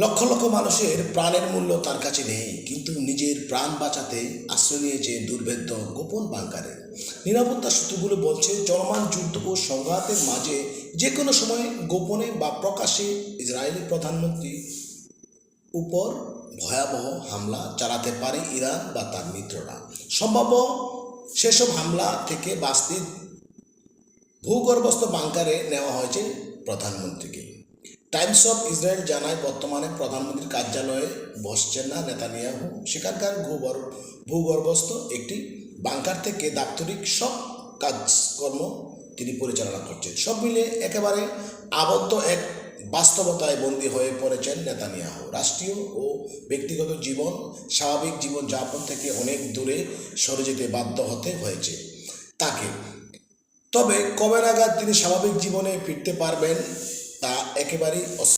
লক্ষ লক্ষ মানুষের প্রাণের মূল্য তার কাছে নেই, কিন্তু নিজের প্রাণ বাঁচাতে আশ্রয় নিয়েছে দুর্ভেদ্য গোপন বাংকারে। নিরাপত্তা সূত্রগুলো বলছে, চলমান যুদ্ধ ও সংঘাতের মাঝে যে কোনো সময় গোপনে বা প্রকাশ্যে ইসরায়েলি প্রধানমন্ত্রী উপর ভয়াবহ হামলা চালাতে পারে ইরান বা তার মিত্ররা। সম্ভাব্য সেসব হামলা থেকে বাঁচতে ভূগর্ভস্থ বাংকারে নেওয়া হয়েছে প্রধানমন্ত্রীকে। টাইমস অফ ইসরায়েল জানায়, বর্তমানে প্রধানমন্ত্রীর কার্যালয়ে বসছেন না নেতানিয়াহু। সেখানকার ভূগর্ভস্থ একটি বাংকার থেকে দাপ্তরিক সব কাজকর্ম তিনি পরিচালনা করছেন। সব মিলে একেবারে আবদ্ধ এক বাস্তবতায় বন্দী হয়ে পড়েছেন নেতানিয়াহু। রাষ্ট্রীয় ও ব্যক্তিগত জীবন, স্বাভাবিক জীবনযাপন থেকে অনেক দূরে সরে যেতে বাধ্য হতে হয়েছে তাকে। তবে কবে নাগাদ তিনি স্বাভাবিক জীবনে ফিরতে পারবেন তা একেবারেই